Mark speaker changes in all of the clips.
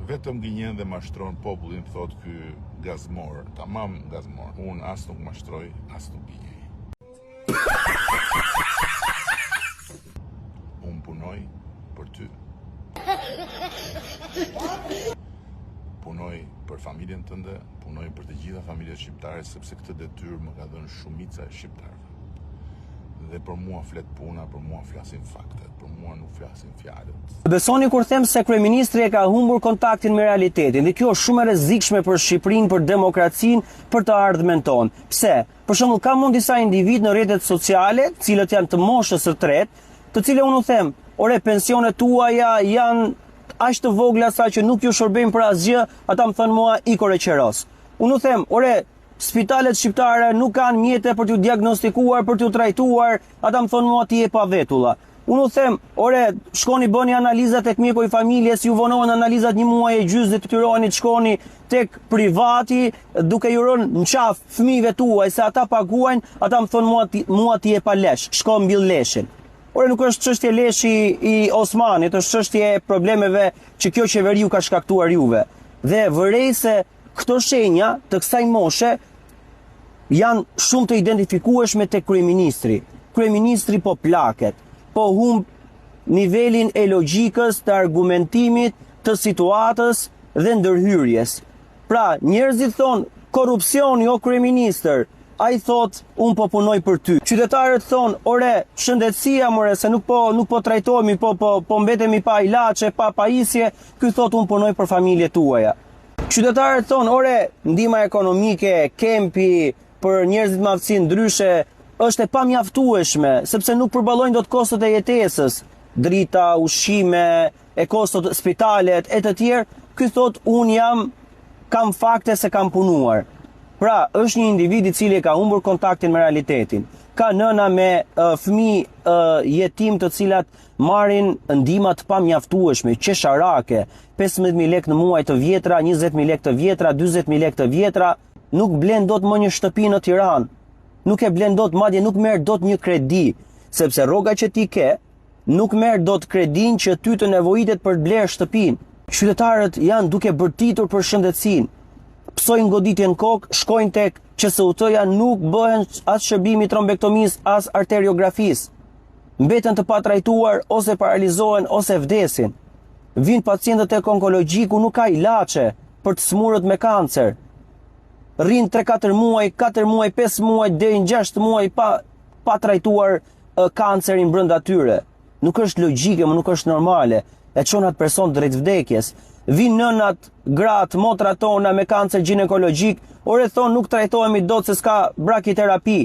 Speaker 1: Vetëm gënjen dhe mashtron popullin, thot ky gazmor, tamam gazmor. Unë as nuk mashtroj, as nuk gënjej. Unë punoj për ty. Punoj për familjen tënde, punoj për të gjitha familjet shqiptare, sepse këtë detyrë më ka dhënë shumica e shqiptarëve. Dhe për mua flet puna, për mua flasin faktet, për mua nuk flasin fjalët.
Speaker 2: Besoni kur them se kryeministri e ka humbur kontaktin me realitetin, dhe kjo është shumë e rrezikshme për Shqipërinë, për demokracinë, për të ardhmen tonë. Pse? Për shembull, ka mund disa individ në rrjetet sociale, cilët janë të moshës së tretë, të cilët unë u them, ore pensionet tuaja janë aq të vogla sa që nuk ju shërbejnë për asgjë, ata më thënë mua ikore qeros. Unë u them, ore spitalet shqiptare nuk kanë mjete për t'ju diagnostikuar, për t'ju trajtuar, ata më thonë mua ti e pa vetulla. Unë u them, ore, shkoni bëni analizat tek mjeku i familjes, ju vonohen analizat një muaj e gjysmë dhe të tyroni të shkoni tek privati, duke ju rënë në qaf fëmijëve tuaj se ata paguajnë, ata më thonë mua ti e pa lesh, shko mbill leshin. Ore, nuk është çështje leshi i Osmanit, është çështje e problemeve që kjo qeveri ju ka shkaktuar juve. Dhe vërej se këto shenja të kësaj moshe janë shumë të identifikueshme tek kryeministri. Kryeministri po plaket, po humb nivelin e logjikës, të argumentimit, të situatës dhe ndërhyrjes. Pra, njerëzit thonë korrupsioni o kryeministër, ai thot unë po punoj për ty. Qytetarët thonë, ore, shëndetësia more se nuk po trajtohemi, po mbetemi pa ilaçe, pa pajisje, ky thot unë punoj për familjet tuaja. Qytetarët thonë, ore, ndihma ekonomike, kempi për njerëzit me aftësi ndryshe është e pamjaftueshme, sepse nuk përballojnë dot kostot e jetesës, drita, ushqime, e kostot spitalet e të tjerë. Ky thot unë kam fakte se kam punuar. Pra, është një individ i cili ka humbur kontaktin me realitetin. Ka nëna me fëmijë jetim të cilat marrin ndihma të pamjaftueshme, qesharake, 15.000 lekë në muaj të vjetra, 20.000 lekë të vjetra, 40.000 lekë të vjetra, nuk blen dot më një shtëpi në Tiranë. Nuk e blen dot, madje nuk merr dot një kredi, sepse rroga që ti ke nuk merr dot kredin që ty të nevojitet për të blerë shtëpinë. Qytetarët janë duke bërtitur për shëndetësinë. Psojnë goditje në kokë, shkojnë tek QSUT-ja, nuk bëhen as shërbimi trombektomisë, as arteriografisë. Mbeten të patrajtuar, ose paralizohen, ose vdesin. Vinë pacientët tek onkologjiku, nuk ka ilaçe për të smurët me kancer. Rrin 3-4 muaj, 4 muaj, 5 muaj, deri në 6 muaj pa trajtuar kancerin brenda tyre. Nuk është logjike, nuk është normale. E çon atë person drejt vdekjes. Vinë nënat, gratë, motrat tona me kancer ginekologjik, ore thonë nuk trajtohemi dot se s'ka brakiterapi.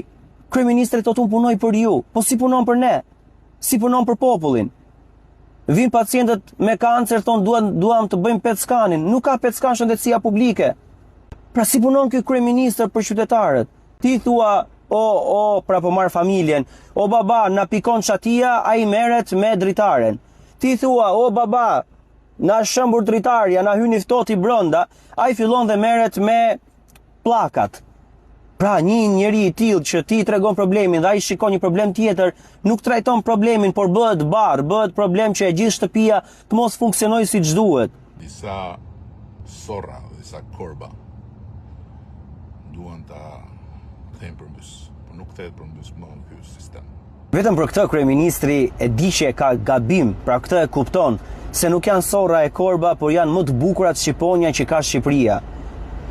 Speaker 2: Kryeministri thotë unë punoj për ju, po si punon për ne? Si punon për popullin? Vinë pacientët me kancer thonë duam të bëjmë PET skanin, nuk ka PET skan shëndetësia publike. Pra si punon ky kryeministër për qytetarët? Ti thua, pra po marr familjen, o baba, na pikon çatia, ai merret me dritaren. Ti thua, o baba, na shëmbur dritarja, na hyni ftohti brenda, ai fillon dhe merret me pllakat. Pra një njeri i tillë që ti tregon problemin dhe ai shikon një problem tjetër, nuk trajton problemin, por bëhet barr, bëhet problem që e gjithë shtëpia të mos funksionojë siç duhet.
Speaker 1: Disa sorra, disa korba duan ta kthejnë përmbys, por nuk kthehet përmbys më ky sistem.
Speaker 2: Vetëm për këtë kryeministri e di që ka gabim, pra këtë e kupton, se nuk janë sorra e korba, por janë më të bukurat shqiponja që ka Shqipëria.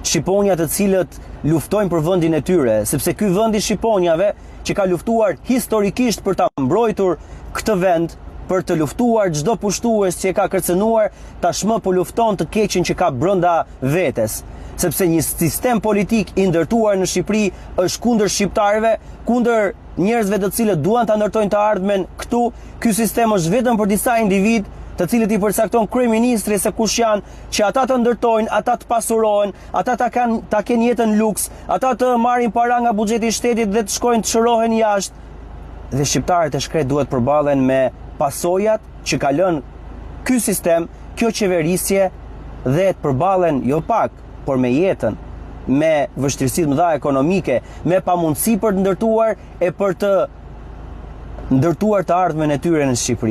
Speaker 2: Shqiponja të cilët luftojnë për vendin e tyre, sepse ky vend i shqiponjave që ka luftuar historikisht për ta mbrojtur këtë vend, për të luftuar çdo pushtues që e ka kërcënuar, tashmë po lufton të keqin që ka brenda vetes. Sepse një sistem politik i ndërtuar në Shqipëri është kundër shqiptarëve, kundër njerëzve të cilët duan ta ndërtojnë të ardhmen këtu. Ky sistem është vetëm për disa individ, të cilët i përcakton kryeministri se kush janë, që ata të ndërtojnë, ata të pasurohen, ata ta kenë jetën luks, ata të marrin para nga buxheti i shtetit dhe të shkojnë të shërohen jashtë. Dhe shqiptarët e shkret duhet përballen me pasojat që ka lënë ky sistem, kjo qeverisje, dhe të përballen jo pak, por me jetën, me vështirësi të mëdha ekonomike, me pamundësi për të ndërtuar e për të ndërtuar të ardhmen e tyre në Shqipëri.